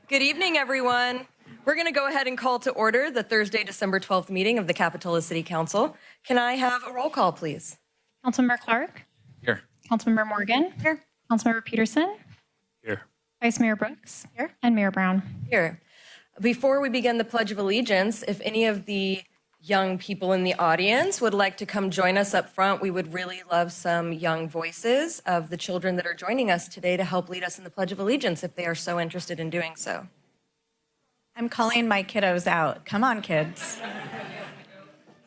Good evening, everyone. We're going to go ahead and call to order the Thursday, December 12th meeting of the Capitola City Council. Can I have a roll call, please? Councilmember Clark? Here. Councilmember Morgan? Here. Councilmember Peterson? Here. Vice Mayor Brooks? Here. And Mayor Brown? Here. Before we begin the Pledge of Allegiance, if any of the young people in the audience would like to come join us up front, we would really love some young voices of the children that are joining us today to help lead us in the Pledge of Allegiance if they are so interested in doing so. I'm calling my kiddos out. Come on, kids.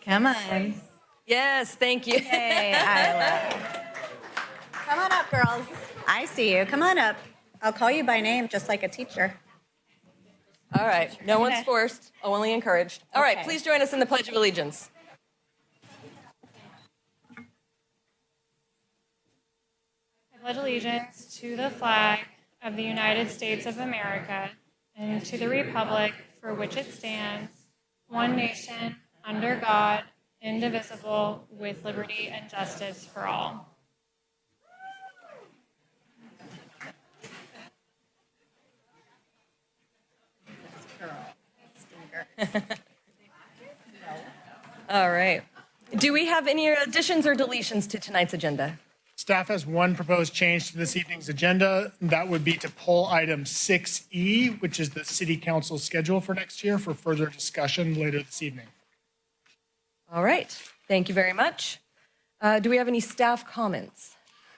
Come on. Yes, thank you. Hey, Isla. Come on up, girls. I see you. Come on up. I'll call you by name, just like a teacher. All right, no one's forced, only encouraged. All right, Okay. please join us in the Pledge of Allegiance. I pledge allegiance to the flag of the United States of America and to the republic for which it stands, one nation, under God, indivisible, with liberty and justice for all. All right. Do we have any additions or deletions to tonight's agenda? Staff has one proposed change to this evening's agenda. That would be to pull item 6E, which is the city council schedule for next year, for further discussion later this evening. All right, thank you very much. Do we have any staff comments?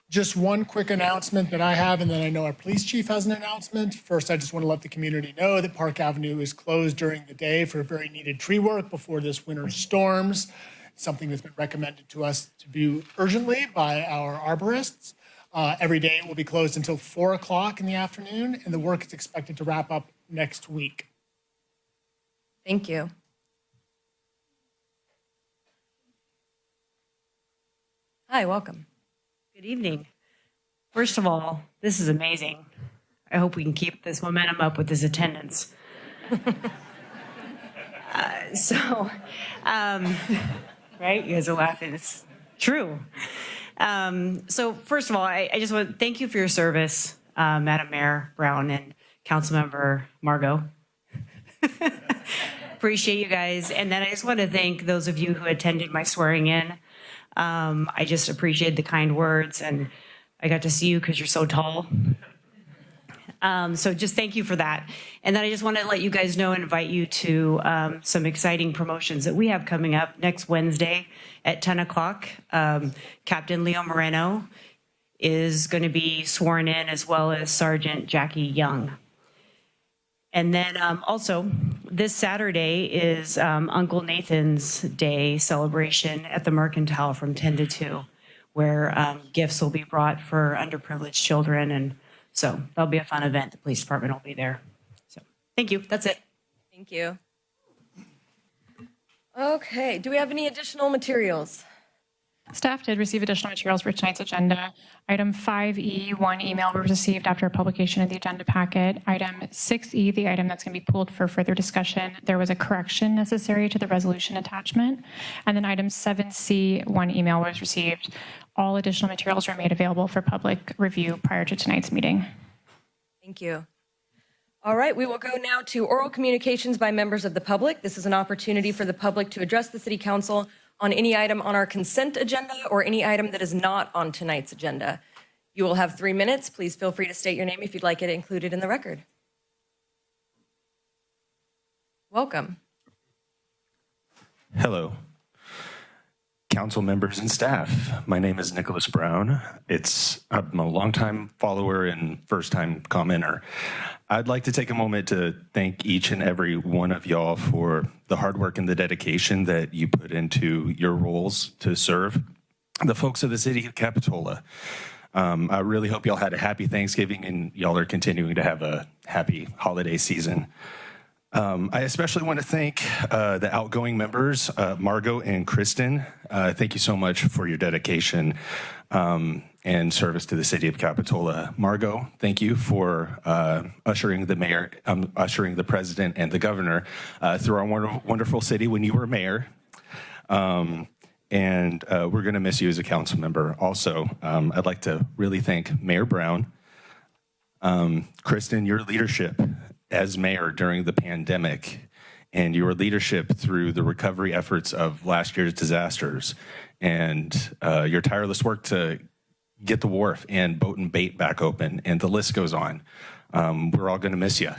Just one quick announcement that I have, and then I know our police chief has an announcement. First, I just want to let the community know that Park Avenue is closed during the day for very needed tree work before this winter storms. Something that's been recommended to us to do urgently by our arborists. Every day it will be closed until 4 o'clock in the afternoon, and the work is expected to wrap up next week. Thank you. Hi, welcome. Good evening. First of all, this is amazing. I hope we can keep this momentum up with this attendance. Right? You guys are laughing. It's true. So first of all, I just want to thank you for your service, Madam Mayor Brown and Councilmember Margot. Appreciate you guys. And then I just want to thank those of you who attended my swearing in. I just appreciate the kind words, and I got to see you because you're so tall. So just thank you for that. And then I just want to let you guys know and invite you to some exciting promotions that we have coming up next Wednesday at 10 o'clock. Captain Leo Moreno is going to be sworn in, as well as Sergeant Jackie Young. And then also, this Saturday is Uncle Nathan's Day celebration at the Mercantile from 10 to 2, where gifts will be brought for underprivileged children. And so that'll be a fun event. The police department will be there. So thank you. That's it. Thank you. Okay, do we have any additional materials? Staff did receive additional materials for tonight's agenda. Item 5E, one email was received after publication of the agenda packet. Item 6E, the item that's going to be pulled for further discussion, there was a correction necessary to the resolution attachment. And then item 7C, one email was received. All additional materials were made available for public review prior to tonight's meeting. Thank you. All right, we will go now to oral communications by members of the public. This is an opportunity for the public to address the City Council on any item on our consent agenda or any item that is not on tonight's agenda. You will have 3 minutes. Please feel free to state your name if you'd like it included in the record. Welcome. Hello, council members and staff. My name is Nicholas Brown. I'm a longtime follower and first-time commenter. I'd like to take a moment to thank each and every one of y'all for the hard work and the dedication that you put into your roles to serve the folks of the city of Capitola. I really hope y'all had a happy Thanksgiving and y'all are continuing to have a happy holiday season. I especially want to thank the outgoing members, Margot and Kristen. Thank you so much for your dedication and service to the city of Capitola. Margot, thank you for ushering the mayor, ushering the president and the governor through our wonderful city when you were mayor. And we're going to miss you as a council member. Also, I'd like to really thank Mayor Brown. Kristen, your leadership as mayor during the pandemic and your leadership through the recovery efforts of last year's disasters and your tireless work to get the wharf and boat and bait back open, and the list goes on. We're all going to miss you.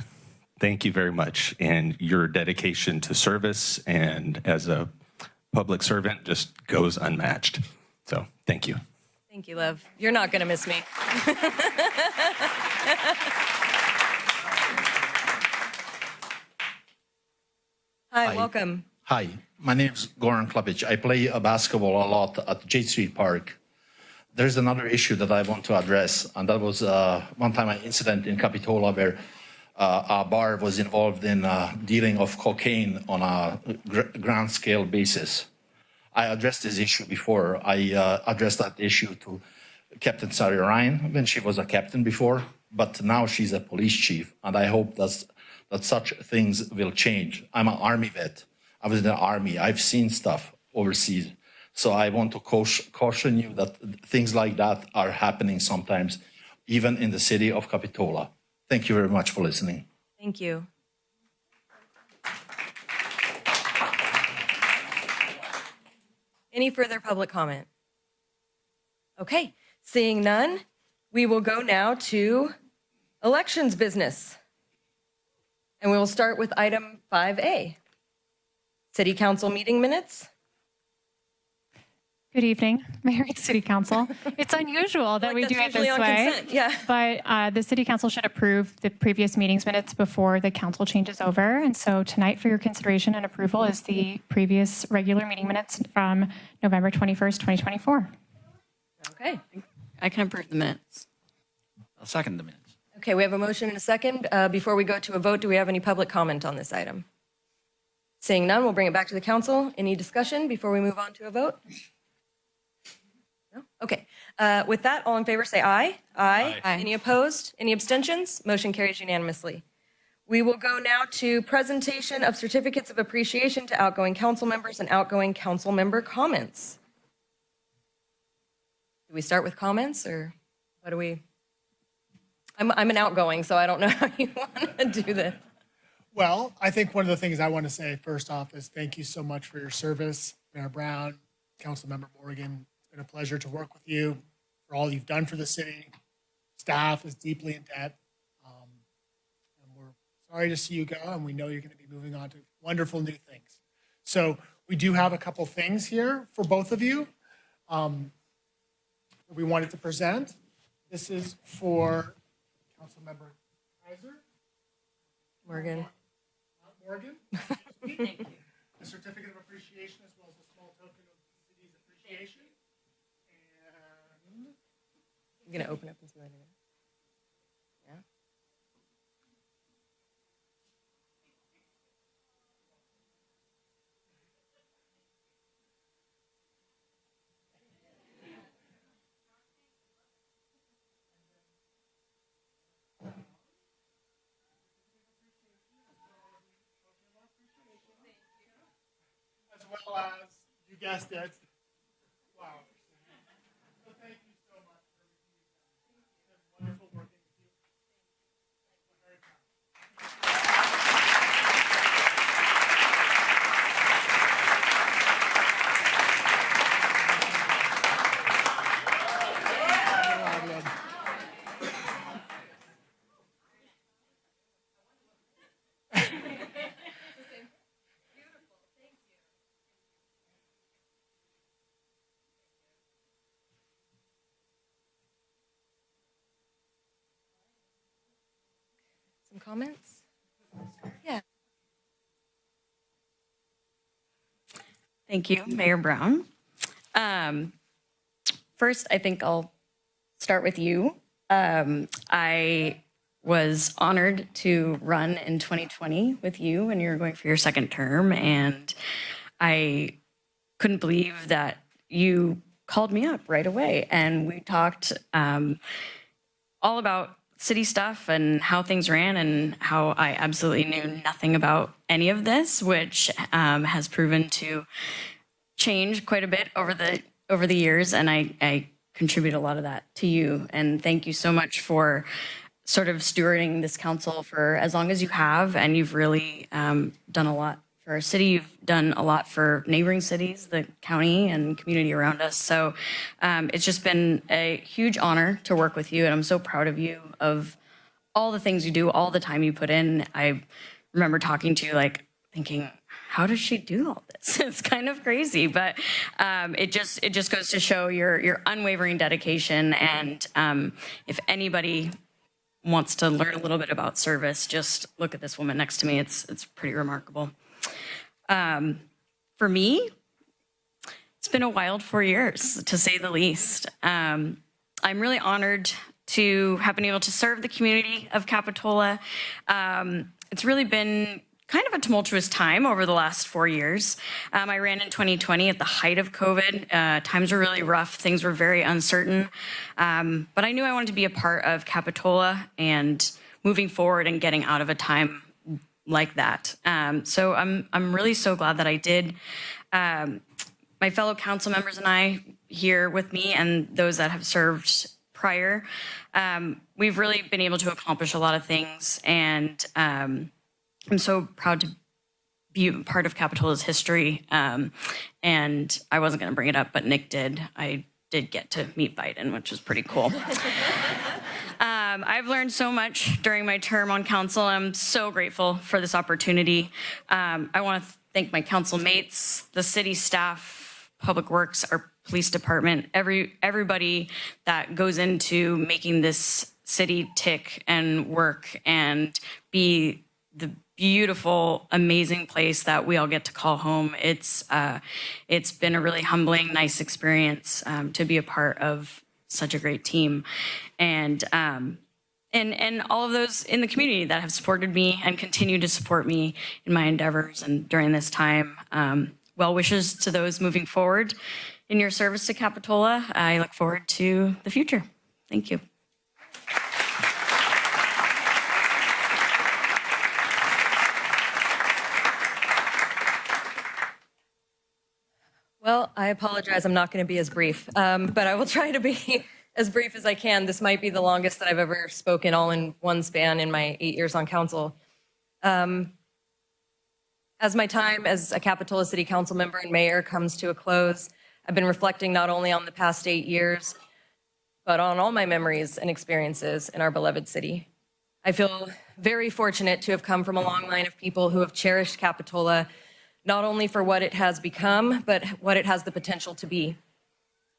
Thank you very much. And your dedication to service and as a public servant just goes unmatched. So thank you. Thank you, Lev. You're not going to miss me. Hi, welcome. Hi, my name is Goran Klapic. I play basketball a lot at J Street Park. There's another issue that I want to address, and that was one time an incident in Capitola where a bar was involved in dealing of cocaine on a grand scale basis. I addressed this issue before. I addressed that issue to Captain Sari Ryan when she was a captain before, but now she's a police chief, and I hope that such things will change. I'm an Army vet. I was in the Army. I've seen stuff overseas. So I want to caution you that things like that are happening sometimes, even in the city of Capitola. Thank you very much for listening. Thank you. Any further public comment? Okay, seeing none, we will go now to elections business. And we will start with item 5A, City Council meeting minutes. Good evening, Mayor and City Council. It's unusual that we that's do it usually this on way, consent, yeah. but the City Council should approve the previous meetings minutes before the council changes over. And so tonight for your consideration and approval is the previous regular meeting minutes from November 21st, 2024. Okay. I can approve the minutes. I'll second the minutes. Okay, we have a motion and a second. Before we go to a vote, do we have any public comment on this item? Seeing none, we'll bring it back to the council. Any discussion before we move on to a vote? No? Okay. With that, all in favor say aye. Aye. Aye. Any opposed? Any abstentions? Motion carries unanimously. We will go now to presentation of certificates of appreciation to outgoing council members and outgoing council member comments. Do we start with comments or what do we? I'm an outgoing, so I don't know how you want to do this. Well, I think one of the things I want to say first off is thank you so much for your service, Mayor Brown, Councilmember Morgan. It's been a pleasure to work with you for all you've done for the city. Staff is deeply in debt. And we're sorry to see you go, and we know you're going to be moving on to wonderful new things. So we do have a couple things here for both of you that we wanted to present. This is for Councilmember Kaiser. Morgan. Morgan. Thank you. A certificate of appreciation as well as a small token of the city's appreciation. And I'm going to open up and see what it is. Yeah. as well as, you guessed it, flowers. So thank you so much for everything you've done. It's been wonderful working with you. I'm very proud. Some comments? Yeah. Thank you, Mayor Brown. First, I think I'll start with you. I was honored to run in 2020 with you when you were going for your second term, and I couldn't believe that you called me up right away, and we talked all about city stuff and how things ran and how I absolutely knew nothing about any of this, which has proven to change quite a bit over the years, and I contribute a lot of that to you. And thank you so much for sort of stewarding this council for as long as you have, and you've really done a lot for our city. You've done a lot for neighboring cities, the county and community around us. So it's just been a huge honor to work with you, and I'm so proud of you, of all the things you do, all the time you put in. I remember talking to you, like thinking, how does she do all this? It's kind of crazy, but it just goes to show your unwavering dedication. And if anybody wants to learn a little bit about service, just look at this woman next to me. It's pretty remarkable. For me, it's been a wild 4 years, to say the least. I'm really honored to have been able to serve the community of Capitola. It's really been kind of a tumultuous time over the last 4 years. I ran in 2020 at the height of COVID. Times were really rough. Things were very uncertain. But I knew I wanted to be a part of Capitola and moving forward and getting out of a time like that. So I'm really so glad that I did. My fellow council members and I here with me, and those that have served prior, we've really been able to accomplish a lot of things. And I'm so proud to be part of Capitola's history. And I wasn't going to bring it up, but Nick did. I did get to meet Biden, which was pretty cool. I've learned so much during my term on council. I'm so grateful for this opportunity. I want to thank my council mates, the city staff, Public Works, our police department, everybody that goes into making this city tick and work and be the beautiful, amazing place that we all get to call home. It's been a really humbling, nice experience to be a part of such a great team, and all of those in the community that have supported me and continue to support me in my endeavors and during this time. Well wishes to those moving forward in your service to Capitola. I look forward to the future. Thank you. Well, I apologize. I'm not going to be as brief, but I will try to be as brief as I can. This might be the longest that I've ever spoken all in one span in my 8 years on council. As my time as a Capitola City Council member and mayor comes to a close, I've been reflecting not only on the past 8 years, but on all my memories and experiences in our beloved city. I feel very fortunate to have come from a long line of people who have cherished Capitola, not only for what it has become, but what it has the potential to be.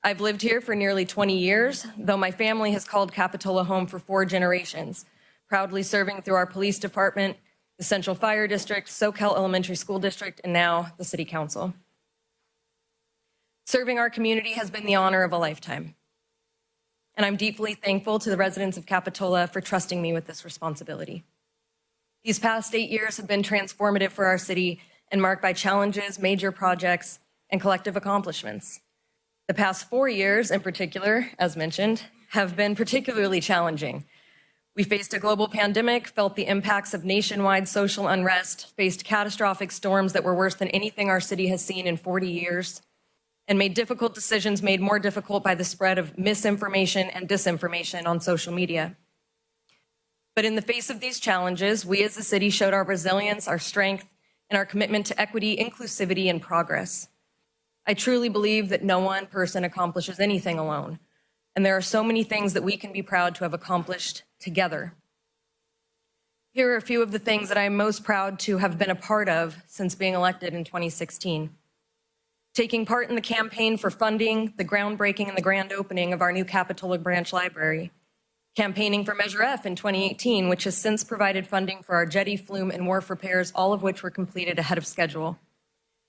I've lived here for nearly 20 years, though my family has called Capitola home for 4 generations, proudly serving through our police department, the Central Fire District, Soquel Elementary School District, and now the City Council. Serving our community has been the honor of a lifetime, and I'm deeply thankful to the residents of Capitola for trusting me with this responsibility. These past 8 years have been transformative for our city and marked by challenges, major projects, and collective accomplishments. The past 4 years, in particular, as mentioned, have been particularly challenging. We faced a global pandemic, felt the impacts of nationwide social unrest, faced catastrophic storms that were worse than anything our city has seen in 40 years, and made difficult decisions made more difficult by the spread of misinformation and disinformation on social media. But in the face of these challenges, we as a city showed our resilience, our strength, and our commitment to equity, inclusivity, and progress. I truly believe that no one person accomplishes anything alone, and there are so many things that we can be proud to have accomplished together. Here are a few of the things that I am most proud to have been a part of since being elected in 2016. Taking part in the campaign for funding, the groundbreaking, and the grand opening of our new Capitola Branch Library. Campaigning for Measure F in 2018, which has since provided funding for our jetty, flume, and wharf repairs, all of which were completed ahead of schedule.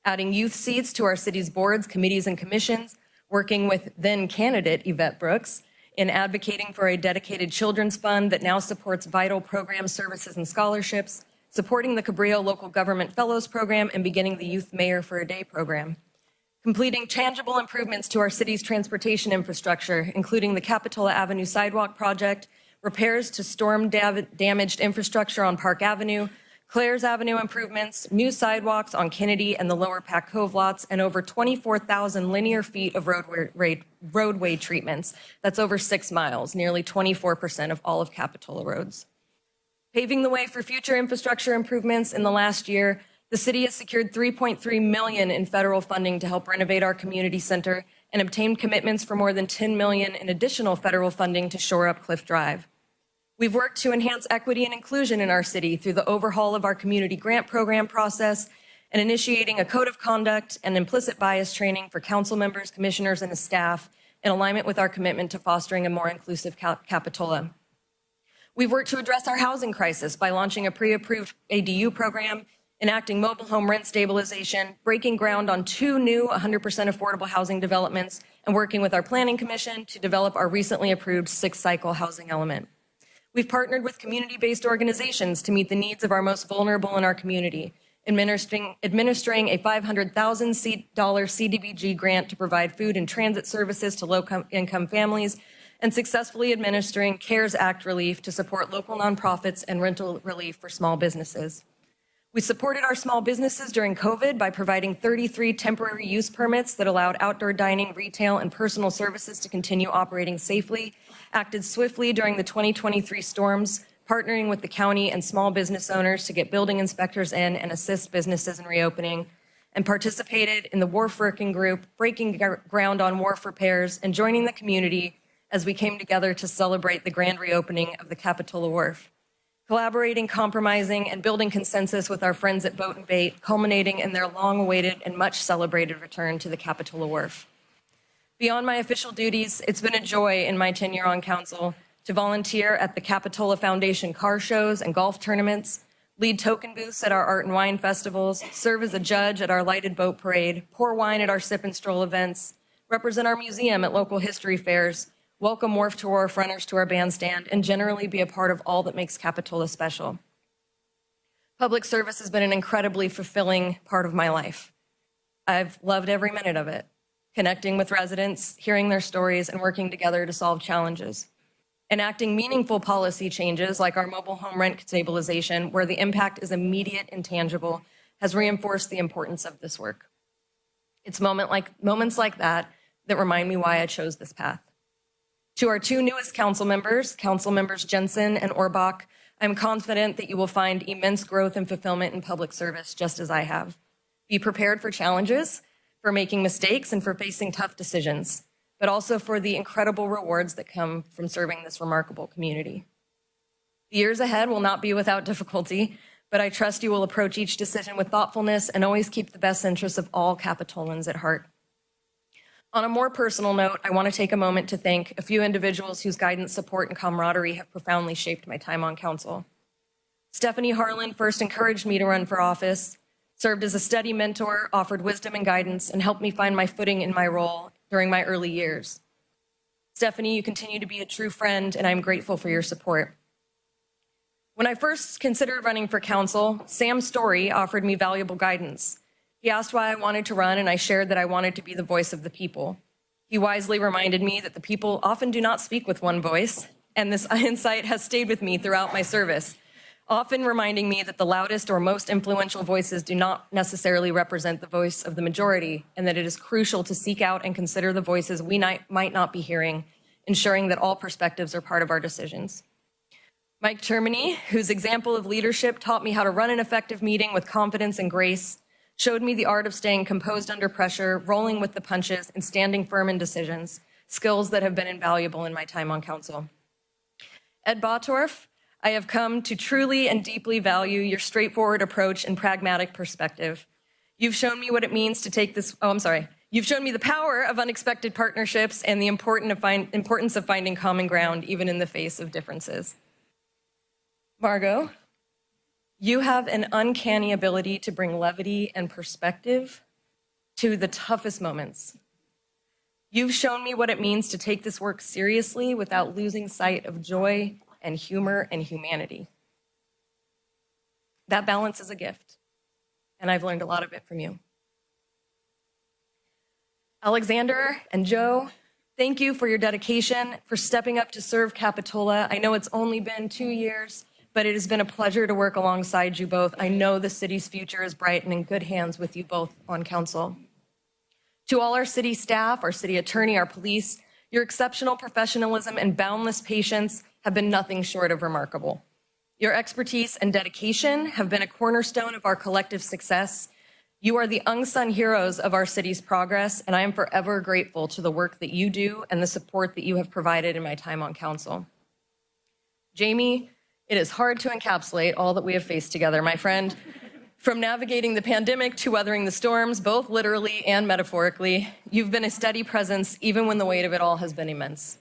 Adding youth seats to our city's boards, committees, and commissions, working with then-candidate Yvette Brooks in advocating for a dedicated children's fund that now supports vital programs, services, and scholarships, supporting the Cabrillo Local Government Fellows Program, and beginning the Youth Mayor for a Day program. Completing tangible improvements to our city's transportation infrastructure, including the Capitola Avenue Sidewalk Project, repairs to storm-damaged infrastructure on Park Avenue, Claire's Avenue improvements, new sidewalks on Kennedy and the lower Pack Cove lots, and over 24,000 linear feet of roadway treatments. That's over 6 miles, nearly 24% of all of Capitola roads. Paving the way for future infrastructure improvements, in the last year, the city has secured $3.3 million in federal funding to help renovate our community center and obtained commitments for more than $10 million in additional federal funding to shore up Cliff Drive. We've worked to enhance equity and inclusion in our city through the overhaul of our community grant program process and initiating a code of conduct and implicit bias training for council members, commissioners, and the staff in alignment with our commitment to fostering a more inclusive Capitola. We've worked to address our housing crisis by launching a pre-approved ADU program, enacting mobile home rent stabilization, breaking ground on 2 new 100% affordable housing developments, and working with our planning commission to develop our recently approved 6-cycle housing element. We've partnered with community-based organizations to meet the needs of our most vulnerable in our community, administering a $500,000 CDBG grant to provide food and transit services to low-income families, and successfully administering CARES Act relief to support local nonprofits and rental relief for small businesses. We supported our small businesses during COVID by providing 33 temporary use permits that allowed outdoor dining, retail, and personal services to continue operating safely, acted swiftly during the 2023 storms, partnering with the county and small business owners to get building inspectors in and assist businesses in reopening, and participated in the wharf working group, breaking ground on wharf repairs, and joining the community as we came together to celebrate the grand reopening of the Capitola Wharf. Collaborating, compromising, and building consensus with our friends at Boat and Bait, culminating in their long-awaited and much-celebrated return to the Capitola Wharf. Beyond my official duties, it's been a joy in my tenure on council to volunteer at the Capitola Foundation car shows and golf tournaments, lead token booths at our art and wine festivals, serve as a judge at our lighted boat parade, pour wine at our sip and stroll events, represent our museum at local history fairs, welcome Wharf to Wharf runners to our bandstand, and generally be a part of all that makes Capitola special. Public service has been an incredibly fulfilling part of my life. I've loved every minute of it, connecting with residents, hearing their stories, and working together to solve challenges. Enacting meaningful policy changes like our mobile home rent stabilization, where the impact is immediate and tangible, has reinforced the importance of this work. It's moments like that that remind me why I chose this path. To our 2 newest council members Jensen and Orbach, I'm confident that you will find immense growth and fulfillment in public service, just as I have. Be prepared for challenges, for making mistakes, and for facing tough decisions, but also for the incredible rewards that come from serving this remarkable community. The years ahead will not be without difficulty, but I trust you will approach each decision with thoughtfulness and always keep the best interests of all Capitolans at heart. On a more personal note, I want to take a moment to thank a few individuals whose guidance, support, and camaraderie have profoundly shaped my time on council. Stephanie Harlan first encouraged me to run for office, served as a steady mentor, offered wisdom and guidance, and helped me find my footing in my role during my early years. Stephanie, you continue to be a true friend, and I'm grateful for your support. When I first considered running for council, Sam Story offered me valuable guidance. He asked why I wanted to run, and I shared that I wanted to be the voice of the people. He wisely reminded me that the people often do not speak with one voice, and this insight has stayed with me throughout my service, often reminding me that the loudest or most influential voices do not necessarily represent the voice of the majority, and that it is crucial to seek out and consider the voices we might not be hearing, ensuring that all perspectives are part of our decisions. Mike Termini, whose example of leadership taught me how to run an effective meeting with confidence and grace, showed me the art of staying composed under pressure, rolling with the punches, and standing firm in decisions, skills that have been invaluable in my time on council. Ed Bottorff, I have come to truly and deeply value your straightforward approach and pragmatic perspective. You've shown me what it means to take this, You've shown me the power of unexpected partnerships and the importance of finding common ground, even in the face of differences. Margot, you have an uncanny ability to bring levity and perspective to the toughest moments. You've shown me what it means to take this work seriously without losing sight of joy and humor and humanity. That balance is a gift, and I've learned a lot of it from you. Alexander and Joe, thank you for your dedication, for stepping up to serve Capitola. I know it's only been 2 years, but it has been a pleasure to work alongside you both. I know the city's future is bright and in good hands with you both on council. To all our city staff, our city attorney, our police, your exceptional professionalism and boundless patience have been nothing short of remarkable. Your expertise and dedication have been a cornerstone of our collective success. You are the unsung heroes of our city's progress, and I am forever grateful to the work that you do and the support that you have provided in my time on council. Jamie, it is hard to encapsulate all that we have faced together, my friend. From navigating the pandemic to weathering the storms, both literally and metaphorically, you've been a steady presence even when the weight of it all has been immense.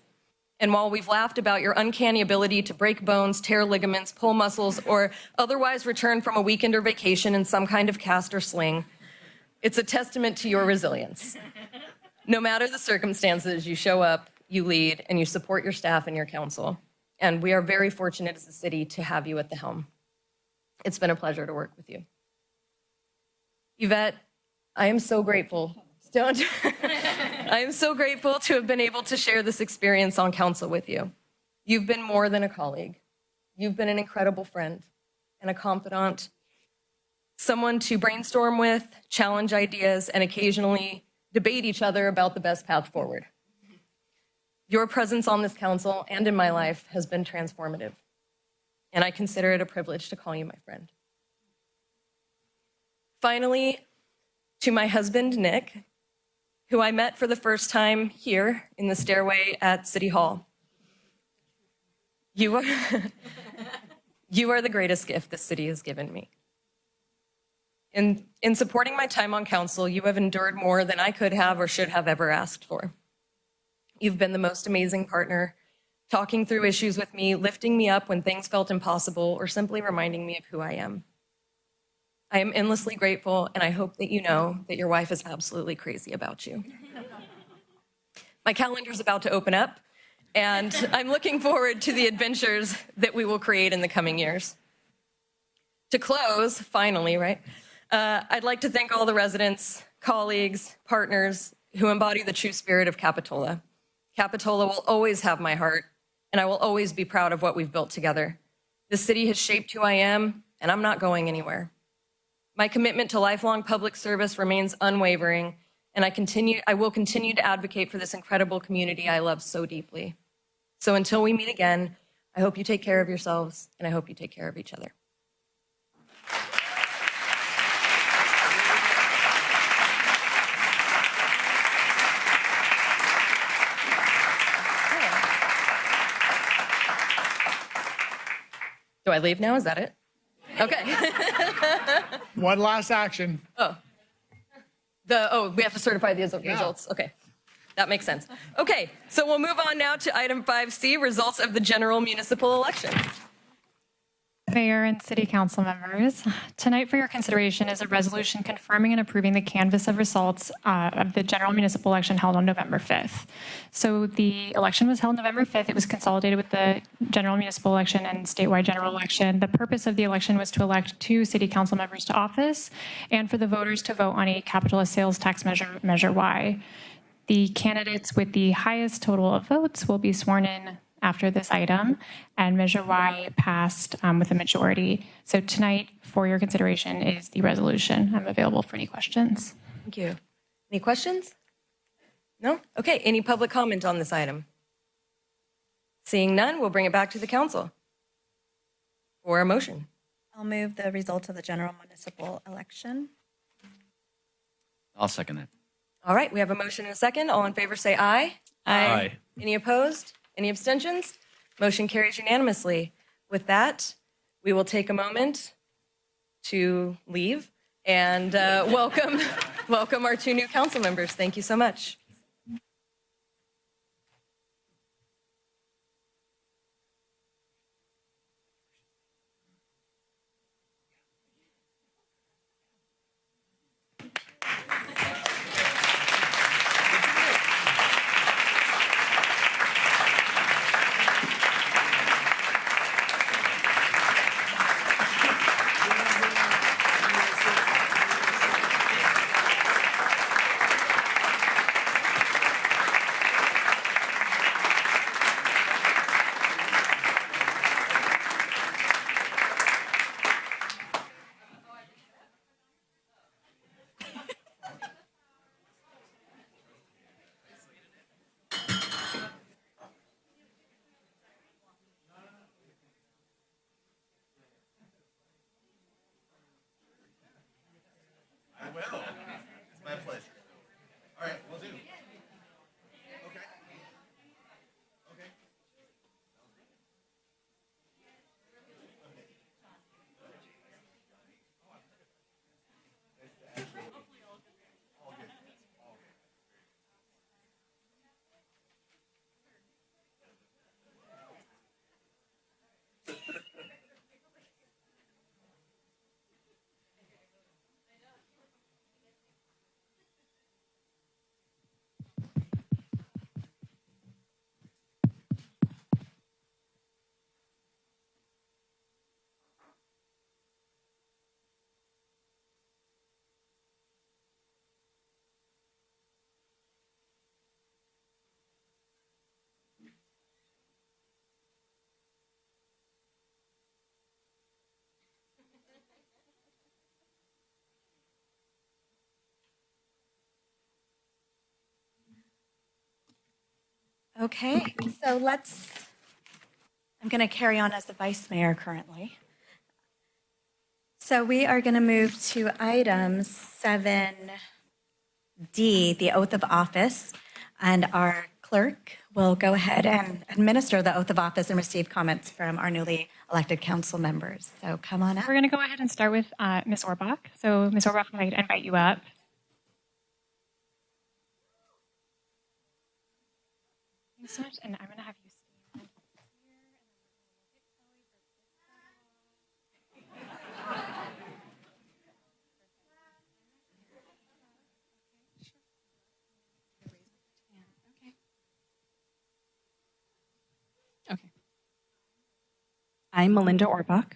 And while we've laughed about your uncanny ability to break bones, tear ligaments, pull muscles, or otherwise return from a weekend or vacation in some kind of cast or sling, it's a testament to your resilience. No matter the circumstances, you show up, you lead, and you support your staff and your council. And we are very fortunate as a city to have you at the helm. It's been a pleasure to work with you. Yvette, I am so grateful. I am so grateful to have been able to share this experience on council with you. You've been more than a colleague. You've been an incredible friend and a confidant, someone to brainstorm with, challenge ideas, and occasionally debate each other about the best path forward. Your presence on this council and in my life has been transformative, and I consider it a privilege to call you my friend. Finally, to my husband, Nick, who I met for the first time here in the stairway at City Hall. You are the greatest gift this city has given me. In supporting my time on council, you have endured more than I could have or should have ever asked for. You've been the most amazing partner, talking through issues with me, lifting me up when things felt impossible, or simply reminding me of who I am. I am endlessly grateful, and I hope that you know that your wife is absolutely crazy about you. My calendar's about to open up, and I'm looking forward to the adventures that we will create in the coming years. To close, finally, right, I'd like to thank all the residents, colleagues, partners who embody the true spirit of Capitola. Capitola will always have my heart, and I will always be proud of what we've built together. This city has shaped who I am, and I'm not going anywhere. My commitment to lifelong public service remains unwavering, and I will continue to advocate for this incredible community I love so deeply. So until we meet again, I hope you take care of yourselves, and I hope you take care of each other. Do I leave now? Is that it? Okay. One last action. We have to certify the results. Okay. That makes sense. Okay, so we'll move on now to item 5C, results of the general municipal election. Mayor and City Council members, tonight for your consideration is a resolution confirming and approving the canvass of results of the general municipal election held on November 5th. So the election was held November 5th. It was consolidated with the general municipal election and statewide general election. The purpose of the election was to elect 2 city council members to office and for the voters to vote on a Capitola sales tax measure, Measure Y. The candidates with the highest total of votes will be sworn in after this item, and Measure Y passed with a majority. So tonight, for your consideration, is the resolution. I'm available for any questions. Thank you. Any questions? No? Okay, any public comment on this item? Seeing none, we'll bring it back to the council for a motion. I'll move the results of the general municipal election. I'll second it. All right, we have a motion and a second. All in favor say aye. Aye. Any opposed? Any abstentions? Motion carries unanimously. With that, we will take a moment to leave and welcome our 2 new council members. Thank you so much. Okay, so I'm going to carry on as the vice mayor currently. So we are going to move to item 7D, the oath of office, and our clerk will go ahead and administer the oath of office and receive comments from our newly elected council members. So come on up. We're going to go ahead and start with Ms. Orbach. So Ms. Orbach, I'd like to invite you up. Thanks so much. And I'm going to have you stand Okay. I, Melinda Orbach,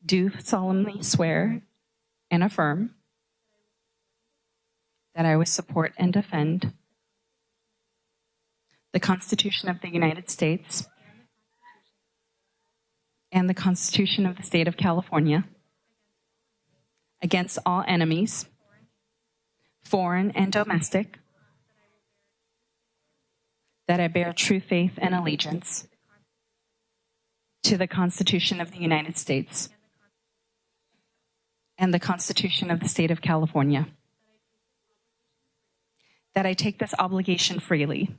do solemnly swear and affirm that I will support and defend the Constitution of the United States and the Constitution of the State of California against all enemies, foreign and domestic, that I bear true faith and allegiance to the Constitution of the United States and the Constitution of the State of California, that I take this obligation freely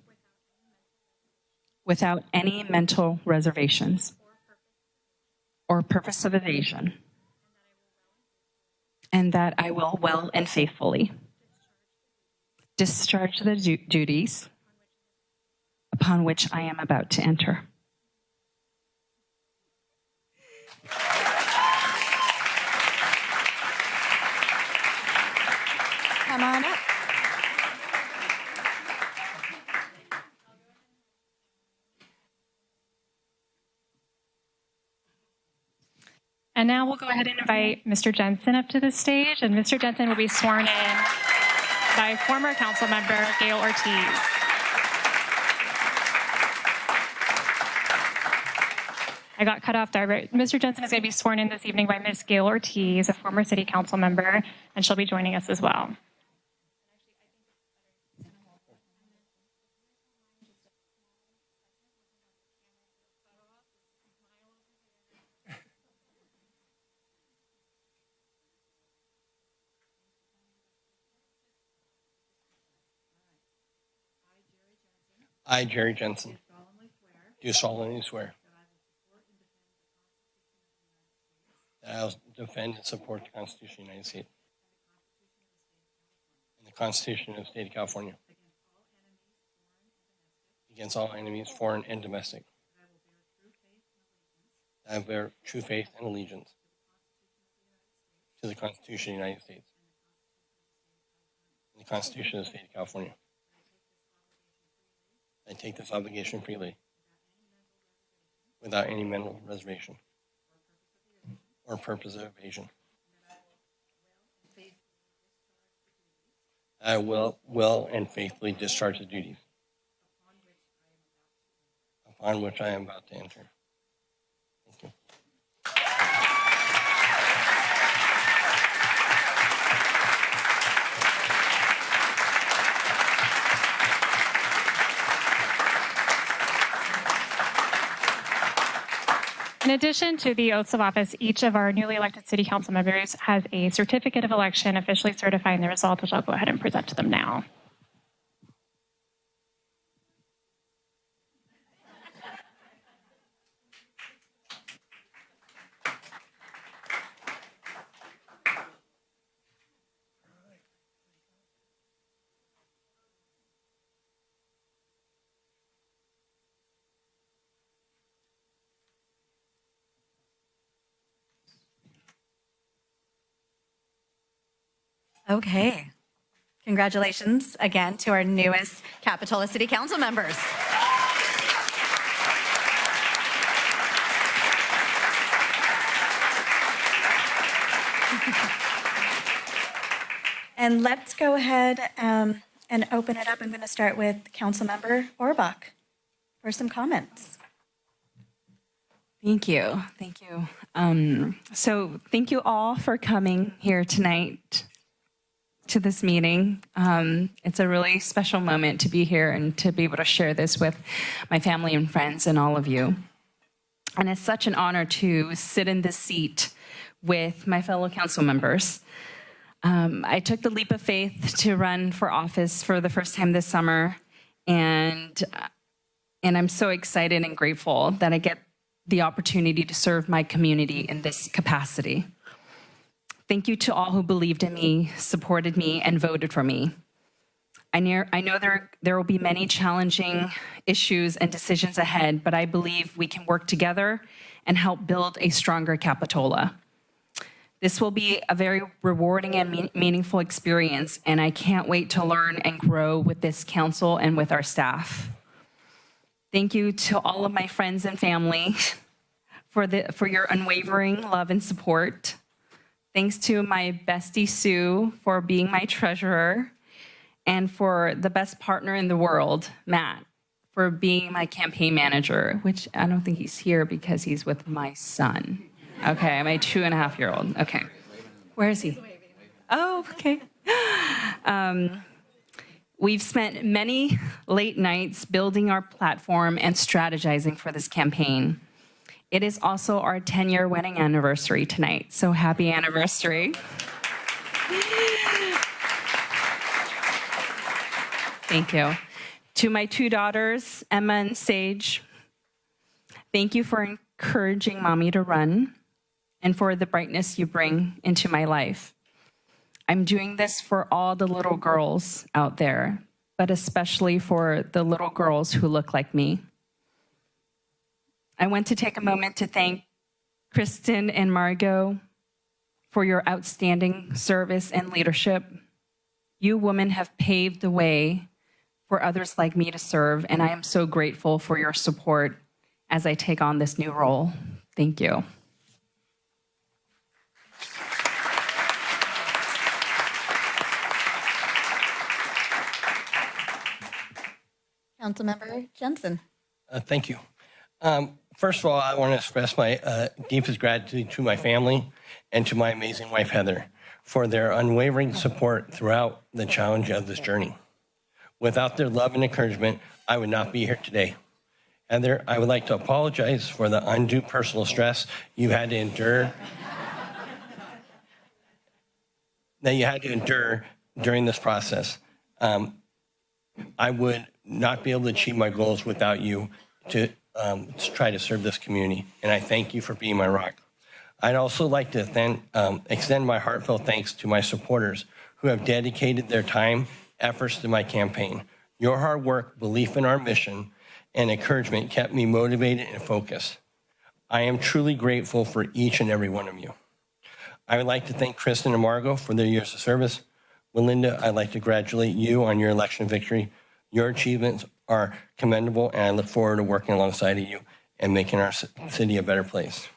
without any mental reservations or purpose of evasion, and that I will well and faithfully discharge the duties upon which I am about to enter. Come on up. And now we'll go ahead and invite Mr. Jensen up to the stage, and Mr. Jensen will be sworn in by former council member Gail Ortiz. I got cut off there, but Mr. Jensen is going to be sworn in this evening by Ms. Gail Ortiz, a former city council member, and she'll be joining us as well. I, Jerry Jensen, do solemnly swear that I will defend and support the Constitution of the United States and the Constitution of the State of California against all enemies, foreign and domestic. That I will bear true faith and allegiance to the Constitution of the United States and the Constitution of the State of California. I take this obligation freely, without any mental reservation or purpose of evasion. I will and faithfully discharge the duties upon which I am about to enter. Thank you. In addition to the oaths of office, each of our newly elected city council members has a certificate of election officially certifying the result, which I'll go ahead and present to them now. Okay. Congratulations again to our newest Capitola City Council members. And let's go ahead and open it up. I'm going to start with Councilmember Orbach for some comments. Thank you. Thank you. So thank you all for coming here tonight. to this meeting. It's a really special moment to be here and to be able to share this with my family and friends and all of you. And it's such an honor to sit in this seat with my fellow council members. I took the leap of faith to run for office for the first time this summer, and I'm so excited and grateful that I get the opportunity to serve my community in this capacity. Thank you to all who believed in me, supported me, and voted for me. I know there will be many challenging issues and decisions ahead, but I believe we can work together and help build a stronger Capitola. This will be a very rewarding and meaningful experience, and I can't wait to learn and grow with this council and with our staff. Thank you to all of my friends and family for your unwavering love and support. Thanks to my bestie Sue for being my treasurer, and for the best partner in the world, Matt, for being my campaign manager, which I don't think he's here because he's with my son. Okay, my 2.5-year-old. Okay. Where is he? Oh, okay. We've spent many late nights building our platform and strategizing for this campaign. It is also our 10-year wedding anniversary tonight, so happy anniversary. Thank you. To my 2 daughters, Emma and Sage, thank you for encouraging mommy to run and for the brightness you bring into my life. I'm doing this for all the little girls out there, but especially for the little girls who look like me. I want to take a moment to thank Kristen and Margot for your outstanding service and leadership. You women have paved the way for others like me to serve, and I am so grateful for your support as I take on this new role. Thank you. Councilmember Jensen. Thank you. First of all, I want to express my deepest gratitude to my family and to my amazing wife, Heather, for their unwavering support throughout the challenge of this journey. Without their love and encouragement, I would not be here today. Heather, I would like to apologize for the undue personal stress you had to endure during this process. I would not be able to achieve my goals without you to try to serve this community, and I thank you for being my rock. I'd also like to extend my heartfelt thanks to my supporters who have dedicated their time, efforts to my campaign. Your hard work, belief in our mission, and encouragement kept me motivated and focused. I am truly grateful for each and every one of you. I would like to thank Kristen and Margot for their years of service. Melinda, I'd like to congratulate you on your election victory. Your achievements are commendable, and I look forward to working alongside of you and making our city a better place.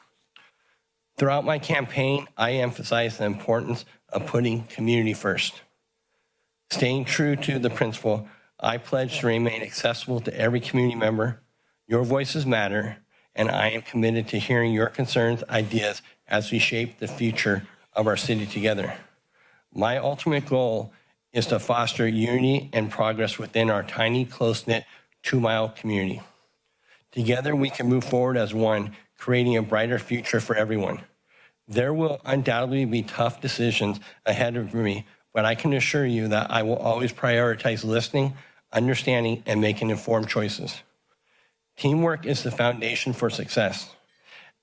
Throughout my campaign, I emphasized the importance of putting community first. Staying true to the principle, I pledge to remain accessible to every community member. Your voices matter, and I am committed to hearing your concerns, ideas as we shape the future of our city together. My ultimate goal is to foster unity and progress within our tiny, close-knit 2-mile community. Together, we can move forward as one, creating a brighter future for everyone. There will undoubtedly be tough decisions ahead of me, but I can assure you that I will always prioritize listening, understanding, and making informed choices. Teamwork is the foundation for success.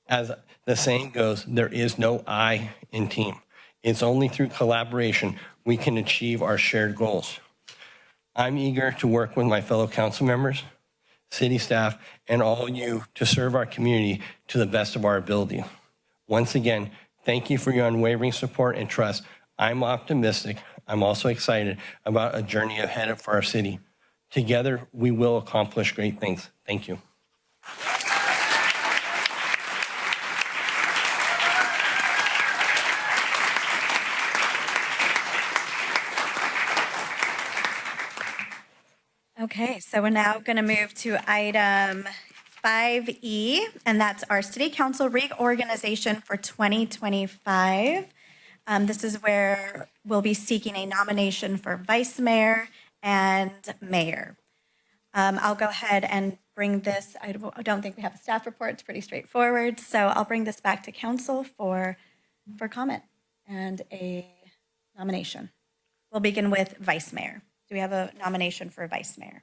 As the saying goes, there is no I in team. It's only through collaboration we can achieve our shared goals. I'm eager to work with my fellow council members, city staff, and all you to serve our community to the best of our ability. Once again, thank you for your unwavering support and trust. I'm optimistic. I'm also excited about a journey ahead for our city. Together, we will accomplish great things. Thank you. Okay, so we're now going to move to item 5E, and that's our city council reorganization for 2025. This is where we'll be seeking a nomination for vice mayor and mayor. I'll go ahead and bring this, I don't think we have a staff report, it's pretty straightforward, so I'll bring this back to council for comment and a nomination. We'll begin with vice mayor. Do we have a nomination for vice mayor?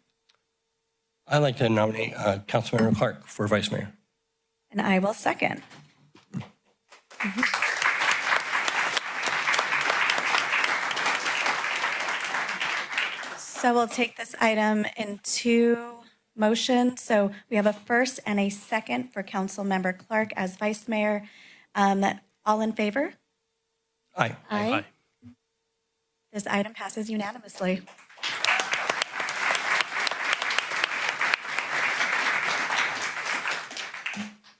I'd like to nominate Councilmember Clark for vice mayor. And I will second. So we'll take this item in two motions. So we have a first and a second for Councilmember Clark as vice mayor. All in favor? Aye. Aye. This item passes unanimously.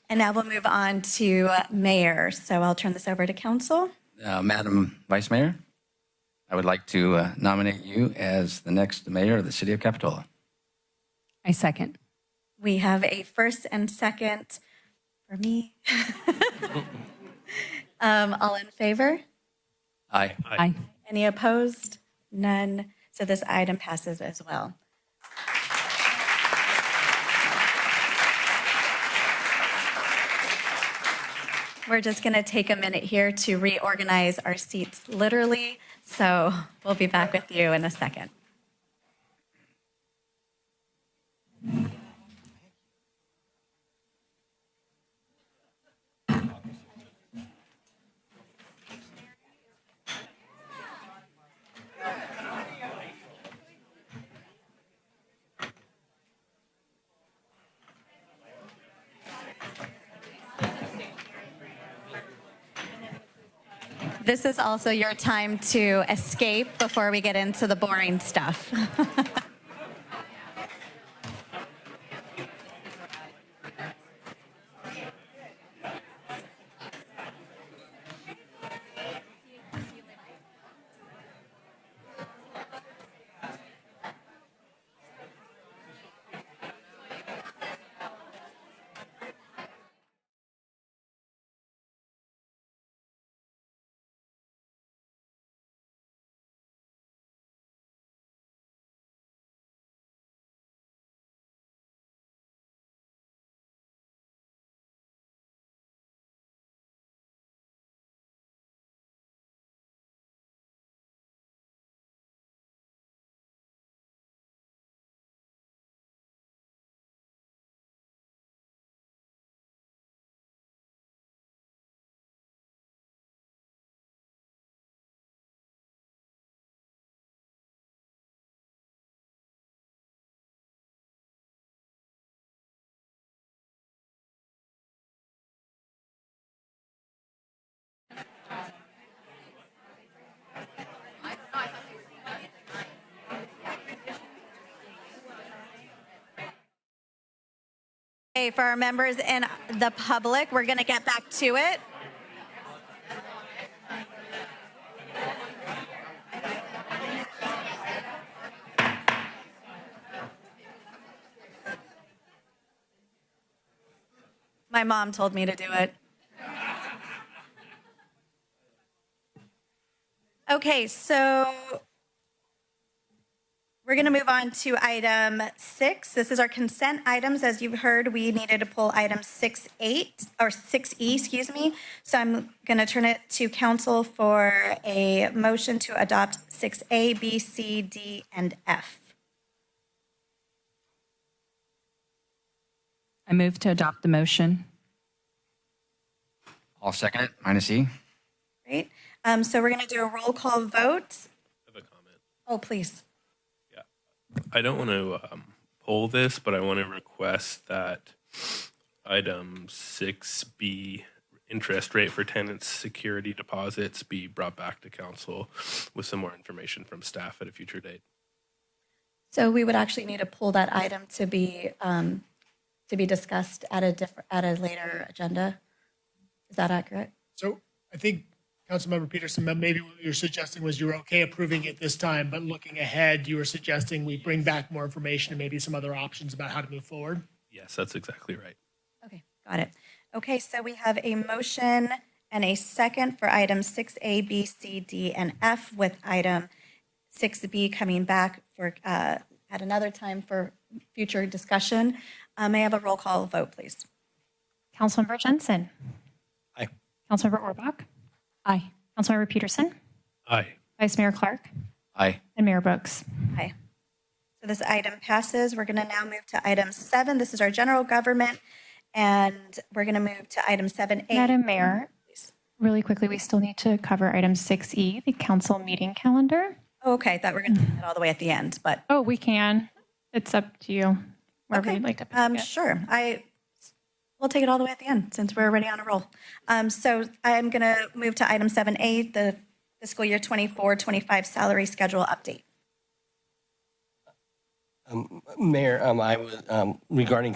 And now we'll move on to mayor. So I'll turn this over to council. Madam Vice Mayor, I would like to nominate you as the next mayor of the city of Capitola. I second. We have a first and second for me. All in favor? Aye. Aye. Any opposed? None. So this item passes as well. We're just going to take a minute here to reorganize our seats literally. So we'll be back with you in a second. This is also your time to escape before we get into the boring stuff. Okay, for our members in the public, we're going to get back to it. My mom told me to do it. Okay, so we're going to move on to item 6. This is our consent items. As you've heard, we needed to pull item 6.8 or 6E, excuse me. So I'm going to turn it to council for a motion to adopt 6A, B, C, D, and F. I move to adopt the motion. I'll second it, minus E. Great. So we're going to do a roll call vote. I have a comment. Oh, please. I don't want to poll this, but I want to request that item 6B, interest rate for tenants' security deposits, be brought back to council with some more information from staff at a future date. So we would actually need to pull that item to be discussed at a later agenda. Is that accurate? So I think Councilmember Peterson, maybe what you're suggesting was you were okay approving it this time, but looking ahead, you were suggesting we bring back more information and maybe some other options about how to move forward. Yes, that's exactly right. Okay, got it. Okay, so we have a motion and a second for items 6A, B, C, D, and F, with item 6B coming back for at another time for future discussion. May I have a roll call vote, please? Councilmember Jensen. Aye. Councilmember Orbach. Aye. Councilmember Peterson. Aye. Vice Mayor Clark. Aye. And Mayor Brooks. Aye. So this item passes. We're going to now move to item 7. This is our general government, and we're going to move to item 7A. Madam Mayor, really quickly, we still need to cover item 6E, the council meeting calendar. Oh, okay, I thought we were going to do that all the way at the end, but Oh, we can. It's up to you, wherever you'd like to pick it. sure. We'll take it all the way at the end since we're already on a roll. So I'm going to move to item 7A, the fiscal year 24-25 salary schedule update. Mayor, I was regarding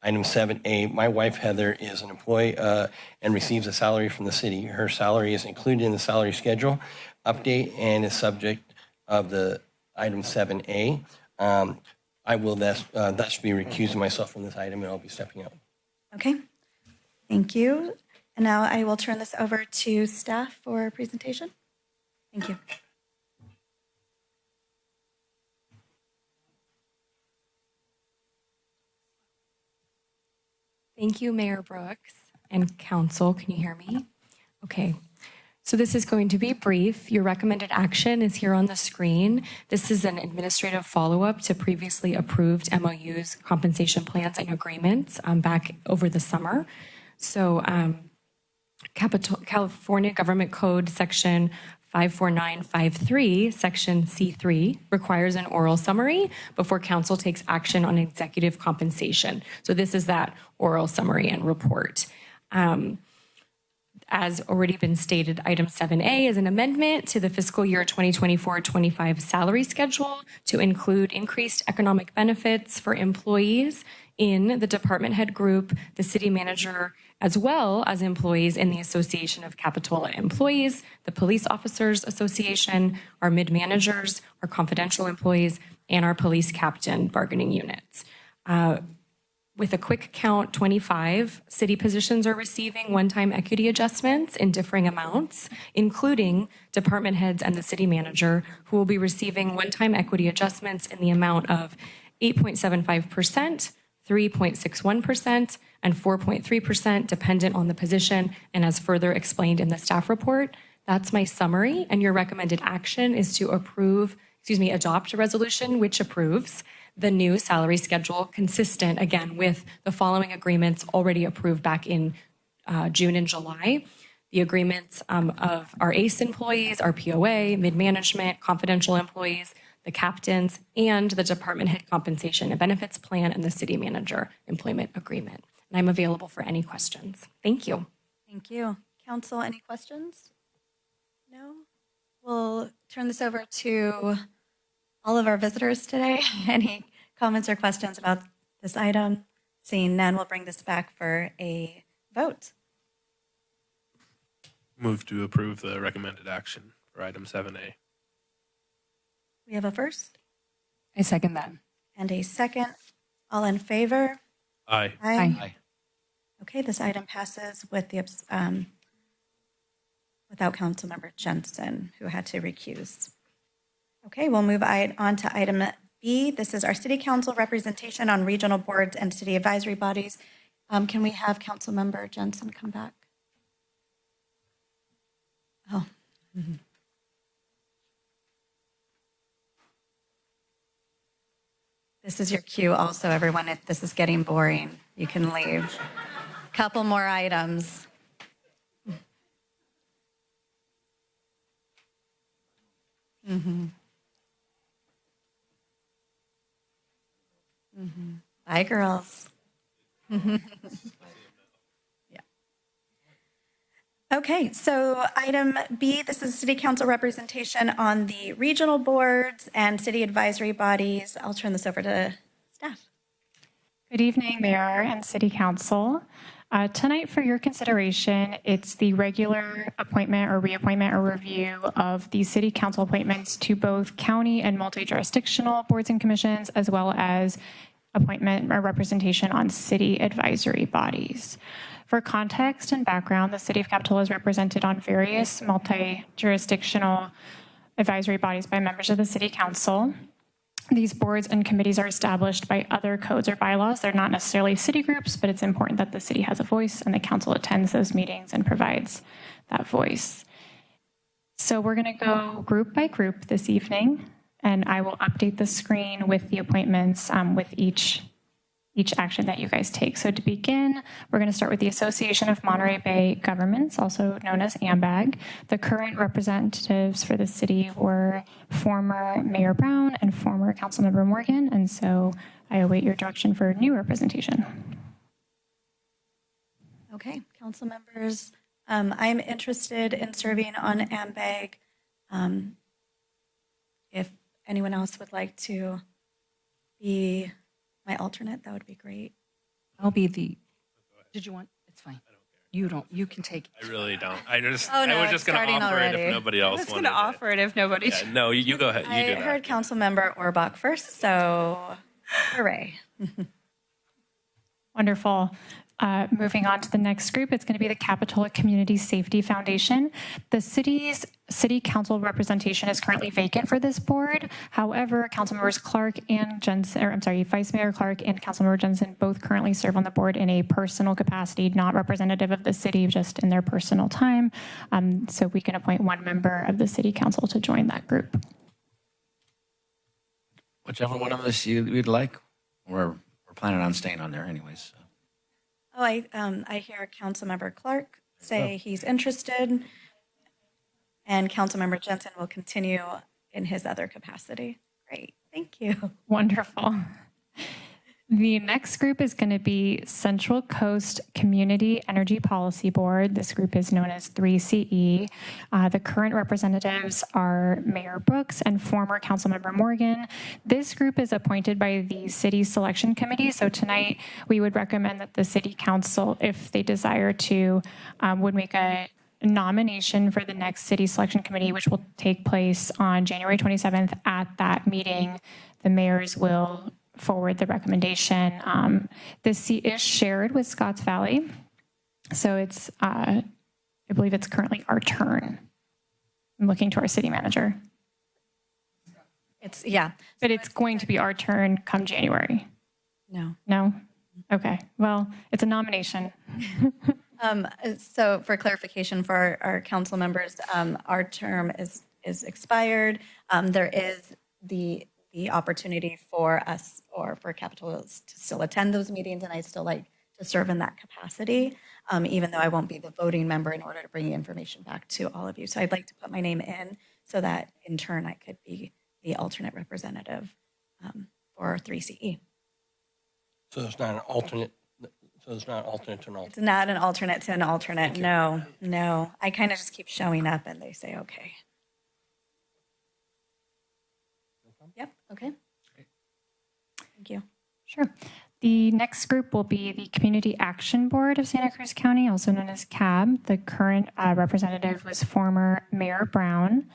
item 7A. My wife Heather is an employee and receives a salary from the city. Her salary is included in the salary schedule update and is subject of the item 7A. I will thus be recusing myself from this item, and I'll be stepping out. Okay, thank you. And now I will turn this over to staff for a presentation. Thank you. Thank you, Mayor Brooks and council. Can you hear me? Okay. So this is going to be brief. Your recommended action is here on the screen. This is an administrative follow-up to previously approved MOUs, compensation plans, and agreements back over the summer. So California Government Code Section 54953, Section C3, requires an oral summary before council takes action on executive compensation. So this is that oral summary and report. As already been stated, item 7A is an amendment to the fiscal year 2024-25 salary schedule to include increased economic benefits for employees in the department head group, the city manager, as well as employees in the Association of Capitola Employees, the Police Officers Association, our mid-managers, our confidential employees, and our police captain bargaining units. With a quick count, 25 city positions are receiving one-time equity adjustments in differing amounts, including department heads and the city manager, who will be receiving one-time equity adjustments in the amount of 8.75%, 3.61%, and 4.3%, dependent on the position, and as further explained in the staff report. That's my summary, and your recommended action is to adopt a resolution which approves the new salary schedule consistent, again, with the following agreements already approved back in June and July. The agreements of our ACE employees, our POA, mid-management, confidential employees, the captains, and the department head compensation and benefits plan, and the city manager employment agreement. And I'm available for any questions. Thank you. Thank you. Council, any questions? No? We'll turn this over to all of our visitors today. Any comments or questions about this item? Seeing none, we'll bring this back for a vote. Move to approve the recommended action for item 7A. We have a first I second that. and a second. All in favor? Aye. Aye. Okay, this item passes with the without Councilmember Jensen, who had to recuse. Okay, we'll move on to item B. This is our city council representation on regional boards and city advisory bodies. Can we have Councilmember Jensen come back? Oh. Mm-hmm. This is your cue also, everyone. If this is getting boring, you can leave. Couple more items. Mm-hmm. Mm-hmm. Bye, girls. Yeah. Okay, so item B, this is city council representation on the regional boards and city advisory bodies. I'll turn this over to staff. Good evening, Mayor and City Council. Tonight, for your consideration, it's the regular appointment or reappointment or review of the City Council appointments to both county and multi-jurisdictional boards and commissions, as well as appointment or representation on city advisory bodies. For context and background, the City of Capitola is represented on various multi-jurisdictional advisory bodies by members of the City Council. These boards and committees are established by other codes or bylaws. They're not necessarily city groups, but it's important that the city has a voice and the council attends those meetings and provides that voice. So we're going to go group by group this evening, and I will update the screen with the appointments with each action that you guys take. So to begin, we're going to start with the Association of Monterey Bay Governments, also known as AMBAG. The current representatives for the city were former Mayor Brown and former Councilmember Morgan, and so I await your direction for new representation. Okay, council members, I'm interested in serving on AMBAG. If anyone else would like to be my alternate, that would be great. I'll be the, did you want, it's fine. You don't, you can take it. I really don't. I was just Oh, no, going it's to offer starting it already. if nobody else I was wanted going to offer it if nobody. Yeah, no, you go ahead. You I do that. heard Councilmember Orbach first, so hooray. Wonderful. Moving on to the next group, it's going to be the Capitola Community Safety Foundation. The city's city council representation is currently vacant for this board. However, Councilmembers Clark and Jensen, or I'm sorry, Vice Mayor Clark and Councilmember Jensen both currently serve on the board in a personal capacity, not representative of the city, just in their personal time. So we can appoint one member of the city council to join that group. Whichever one of us you'd like. We're planning on staying on there anyways. So. Oh, I hear Councilmember Clark say he's interested, and Councilmember Jensen will continue in his other capacity. Great, thank you. Wonderful. The next group is going to be Central Coast Community Energy Policy Board. This group is known as 3CE. The current representatives are Mayor Brooks and former Councilmember Morgan. This group is appointed by the City Selection Committee. So tonight we would recommend that the City Council, if they desire to, would make a nomination for the next City Selection Committee, which will take place on January 27th. At that meeting, the mayors will forward the recommendation. This seat is shared with Scotts Valley. So it's, I believe it's currently our turn. I'm looking to our city manager. Yeah. But it's going to be our turn come January. No. No? Okay. Well, it's a nomination. So for clarification for our council members, our term is expired. There is the opportunity for us or for Capitola to still attend those meetings, and I still like to serve in that capacity, even though I won't be the voting member in order to bring information back to all of you. So I'd like to put my name in so that in turn I could be the alternate representative for 3CE. So there's not an alternate. So it's not alternate to an alternate. It's not an alternate to an alternate. No. I kind of just keep showing up and they say, okay. Yep, okay. Thank you. Sure. The next group will be the Community Action Board of Santa Cruz County, also known as CAB. The current representative was former Mayor Brown.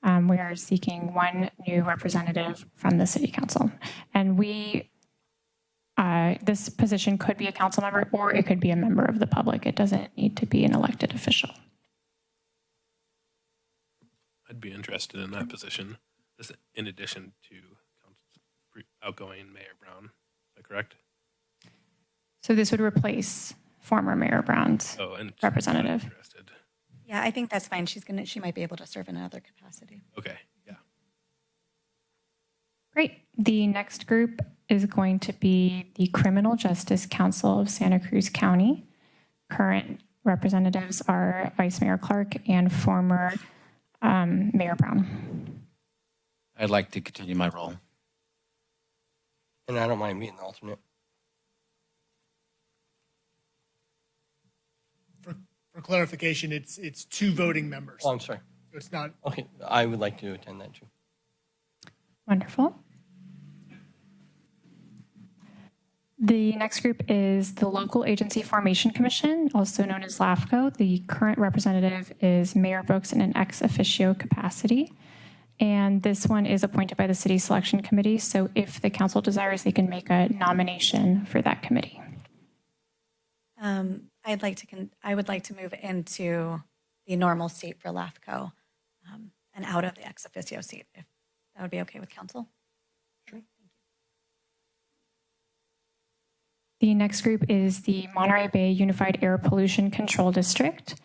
We are seeking one new representative from the City Council. And this position could be a council member or it could be a member of the public. It doesn't need to be an elected official. I'd be interested in that position, just in addition to outgoing Mayor Brown. Is that correct? So this would replace former Mayor Brown's representative. Interested. Yeah, I think that's fine. She might be able to serve in another capacity. Okay, yeah. Great. The next group is going to be the Criminal Justice Council of Santa Cruz County. Current representatives are Vice Mayor Clark and former Mayor Brown. I'd like to continue my role. And I don't mind being the alternate. For clarification, it's 2 voting members. Oh, I'm sorry. It's not. Okay, I would like to attend that too. Wonderful. The next group is the Local Agency Formation Commission, also known as LAFCO. The current representative is Mayor Brooks in an ex officio capacity. And this one is appointed by the City Selection Committee. So if the council desires, they can make a nomination for that committee. I would like to move into the normal seat for LAFCO and out of the ex officio seat, if that would be okay with council. The next group is the Monterey Bay Unified Air Pollution Control District.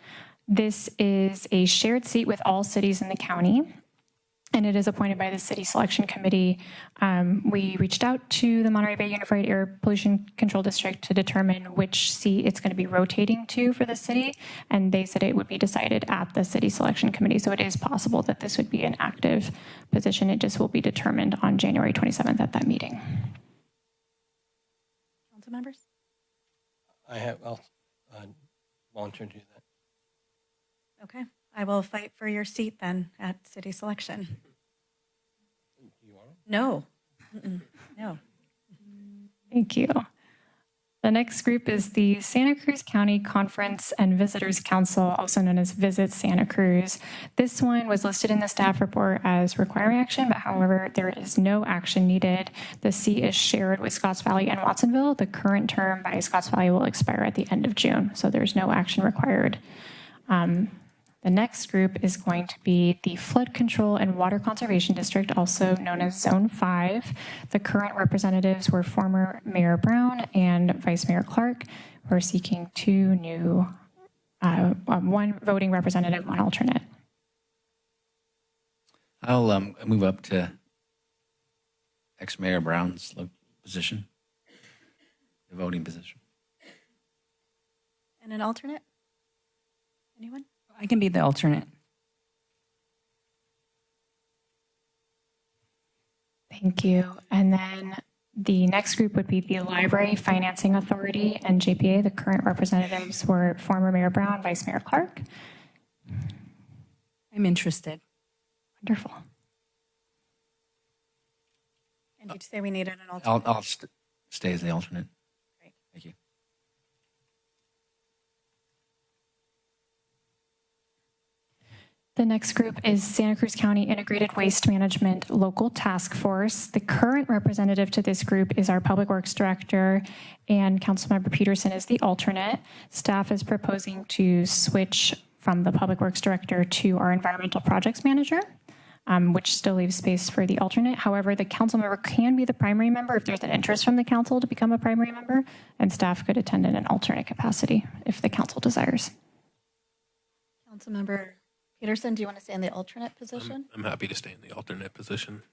This is a shared seat with all cities in the county, and it is appointed by the City Selection Committee. We reached out to the Monterey Bay Unified Air Pollution Control District to determine which seat it's going to be rotating to for the city, and they said it would be decided at the City Selection Committee, so it is possible that this would be an active position. It just will be determined on January 27th at that meeting. Council members? I'll volunteer to do that. Okay, I will fight for your seat then at city selection. You want it? No. No. Thank you. The next group is the Santa Cruz County Conference and Visitors Council, also known as Visit Santa Cruz. This one was listed in the staff report as requiring action, but however, there is no action needed. The seat is shared with Scotts Valley and Watsonville. The current term by Scotts Valley will expire at the end of June, so there's no action required. The next group is going to be the Flood Control and Water Conservation District, also known as Zone 5. The current representatives were former Mayor Brown and Vice Mayor Clark. We're seeking two new, one voting representative, one alternate. I'll move up to ex-Mayor Brown's position, the voting position. And an alternate? Anyone? I can be the alternate. Thank you. And then the next group would be the Library Financing Authority and JPA. The current representatives were former Mayor Brown, Vice Mayor Clark. I'm interested. Wonderful. And did you say we needed an alternate? I'll stay as the alternate. Great. Thank you. The next group is Santa Cruz County Integrated Waste Management Local Task Force. The current representative to this group is our Public Works Director, and Councilmember Peterson is the alternate. Staff is proposing to switch from the Public Works Director to our Environmental Projects Manager, which still leaves space for the alternate. However, the council member can be the primary member if there's an interest from the council to become a primary member, and staff could attend in an alternate capacity if the council desires. Councilmember Peterson, do you want to stay in the alternate position? I'm happy to stay in the alternate position.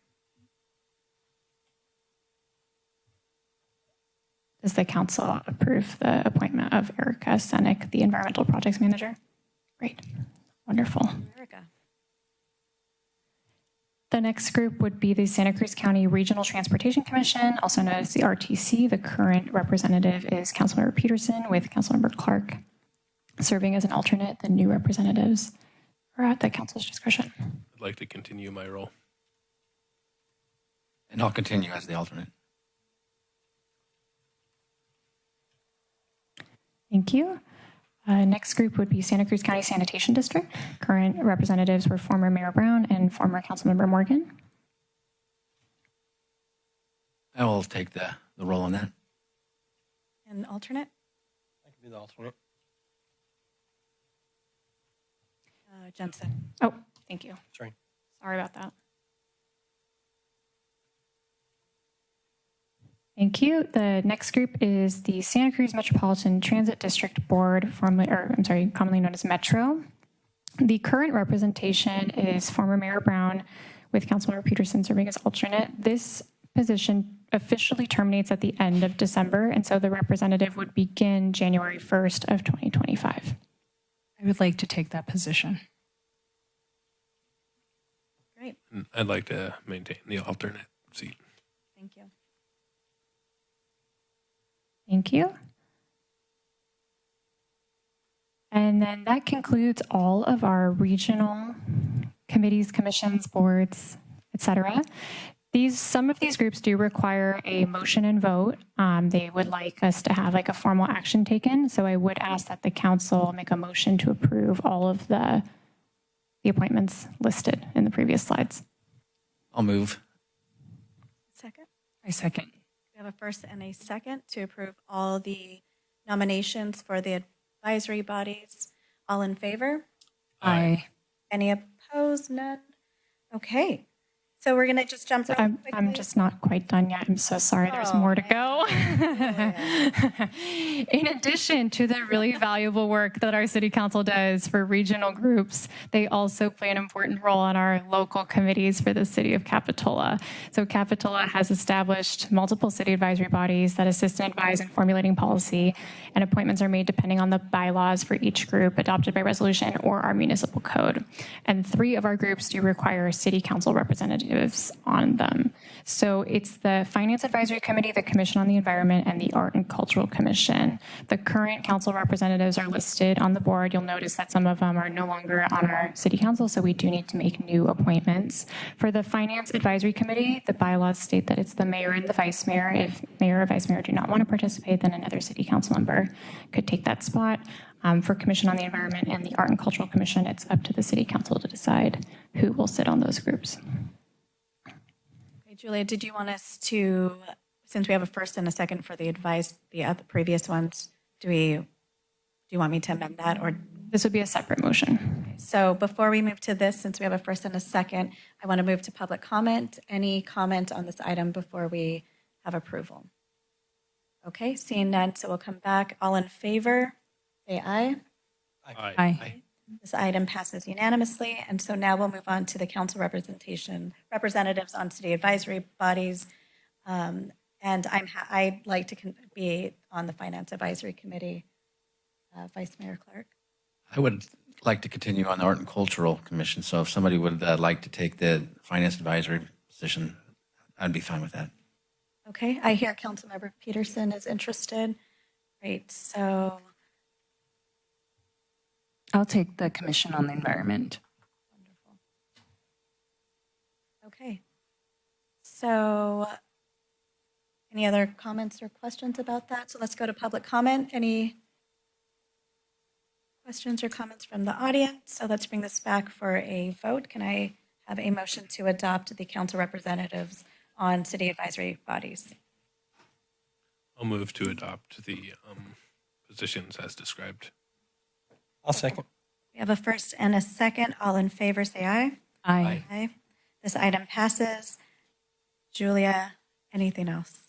Does the council approve the appointment of Erica Senek, the Environmental Projects Manager? Great. Wonderful. Erica. The next group would be the Santa Cruz County Regional Transportation Commission, also known as the RTC. The current representative is Councilmember Peterson with Councilmember Clark serving as an alternate. The new representatives are at the council's discretion. I'd like to continue my role. And I'll continue as the alternate. Thank you. Next group would be Santa Cruz County Sanitation District. Current representatives were former Mayor Brown and former Councilmember Morgan. I will take the role on that. And alternate? I can be the alternate. Jensen. Oh, thank you. Sorry. Sorry about that. Thank you. The next group is the Santa Cruz Metropolitan Transit District Board, commonly known as Metro. The current representation is former Mayor Brown with Councilmember Peterson serving as alternate. This position officially terminates at the end of December, and so the representative would begin January 1st of 2025. I would like to take that position. Great. And I'd like to maintain the alternate seat. Thank you. Thank you. And then that concludes all of our regional committees, commissions, boards, etc. Some of these groups do require a motion and vote. They would like us to have like a formal action taken. So I would ask that the council make a motion to approve all of the appointments listed in the previous slides. I'll move. Second? I second. We have a first and a second to approve all the nominations for the advisory bodies. All in favor? Aye. Any opposed? None? Okay. So we're going to just jump really I'm quickly. just not quite done yet. I'm so sorry. There's Oh, more to man. go. In addition to the really valuable work that our city council does for regional groups, they also play an important role on our local committees for the city of Capitola. So Capitola has established multiple city advisory bodies that assist and advise in formulating policy, and appointments are made depending on the bylaws for each group adopted by resolution or our municipal code. And 3 of our groups do require city council representatives on them. So it's the Finance Advisory Committee, the Commission on the Environment, and the Art and Cultural Commission. The current council representatives are listed on the board. You'll notice that some of them are no longer on our city council, so we do need to make new appointments. For the Finance Advisory Committee, the bylaws state that it's the mayor and the vice mayor. If mayor or vice mayor do not want to participate, then another city council member could take that spot. For Commission on the Environment and the Art and Cultural Commission, it's up to the city council to decide who will sit on those groups. Okay, Julia, did you want us to, since we have a first and a second for the other previous ones, do you want me to amend that, or? This would be a separate motion. So before we move to this, since we have a first and a second, I want to move to public comment. Any comment on this item before we have approval? Okay, seeing none, so we'll come back. All in favor, say aye. Aye. This item passes unanimously, and so now we'll move on to the council representatives on city advisory bodies. And I'd like to be on the Finance Advisory Committee. Vice Mayor Clark. I would like to continue on the Art and Cultural Commission, so if somebody would like to take the Finance Advisory position, I'd be fine with that. Okay, I hear Councilmember Peterson is interested. Great, so I'll take the Commission on the Environment. wonderful. Okay, so any other comments or questions about that? So let's go to public comment. Any questions or comments from the audience? So let's bring this back for a vote. Can I have a motion to adopt the council representatives on city advisory bodies? I'll move to adopt the positions as described. I'll second. We have a first and a second. All in favor, say aye. Aye. Aye. This item passes. Julia, anything else?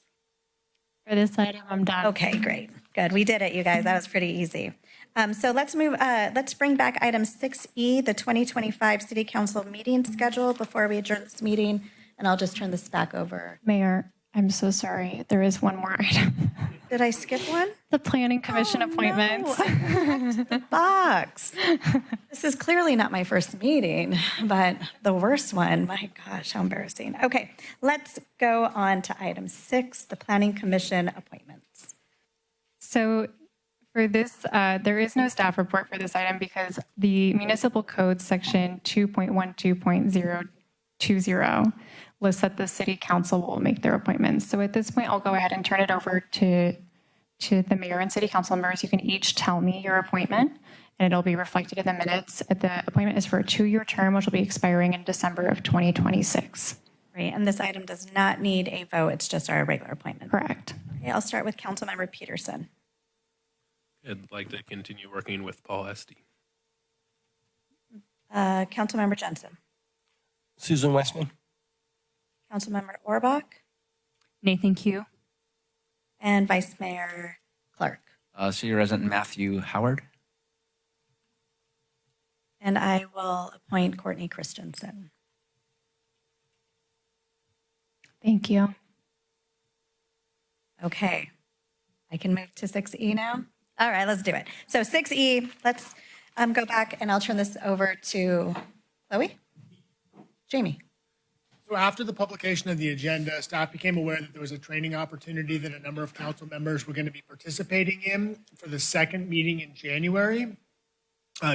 For this item, I'm done. Okay, great. Good. We did it, you guys. That was pretty easy. So let's bring back item 6E, the 2025 City Council meeting schedule before we adjourn this meeting. And I'll just turn this back over. Mayor, I'm so sorry. There is one more item. Did I skip one? The Planning Commission appointments. No, I checked the box. This is clearly not my first meeting, but the worst one. My gosh, how embarrassing. Okay, let's go on to item 6, the Planning Commission appointments. So for this, there is no staff report for this item because the Municipal Code Section 2.12.020 lists that the City Council will make their appointments. So at this point, I'll go ahead and turn it over to the mayor and city council members. You can each tell me your appointment, and it'll be reflected in the minutes. The appointment is for a 2-year term, which will be expiring in December of 2026. Right, and this item does not need a vote. It's just our regular appointment. Correct. Okay, I'll start with Councilmember Peterson. I'd like to continue working with Paul Esty. Councilmember Jensen. Susan Westman. Councilmember Orbach. Nathan Q. And Vice Mayor Clark. City Resident Matthew Howard. And I will appoint Courtney Christensen. Thank you. Okay, I can move to 6E now. All right, let's do it. So 6E, let's go back and I'll turn this over to Chloe. Jamie. So after the publication of the agenda, staff became aware that there was a training opportunity that a number of council members were going to be participating in for the second meeting in January.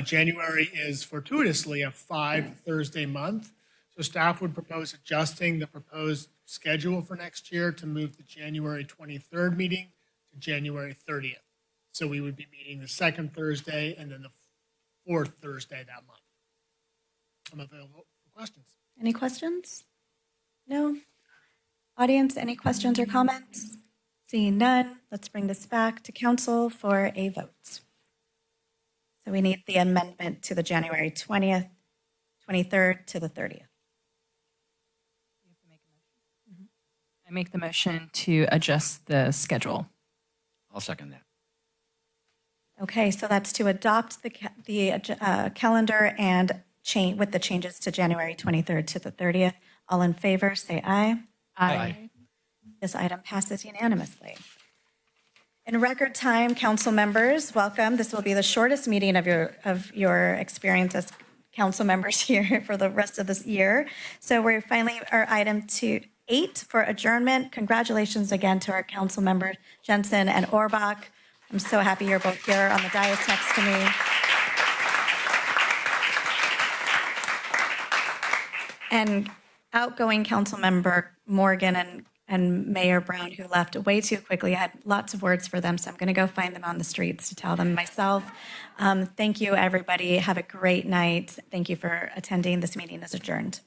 January is fortuitously a 5-Thursday month. So staff would propose adjusting the proposed schedule for next year to move the January 23rd meeting to January 30th. So we would be meeting the second Thursday and then the fourth Thursday that month. I'm available for questions. Any questions? No? Audience, any questions or comments? Seeing none, let's bring this back to council for a vote. So we need the amendment to the January 20th, 23rd to the 30th. I make the motion to adjust the schedule. I'll second that. Okay, so that's to adopt the calendar and change with the changes to January 23rd to the 30th. All in favor, say aye. Aye. This item passes unanimously. In record time, council members, welcome. This will be the shortest meeting of your experience as council members here for the rest of this year. So we're finally our item 8 for adjournment. Congratulations again to our council members Jensen and Orbach. I'm so happy you're both here on the dais next to me. And outgoing council member Morgan and Mayor Brown, who left way too quickly. I had lots of words for them, so I'm going to go find them on the streets to tell them myself. Thank you, everybody. Have a great night. Thank you for attending. This meeting is adjourned.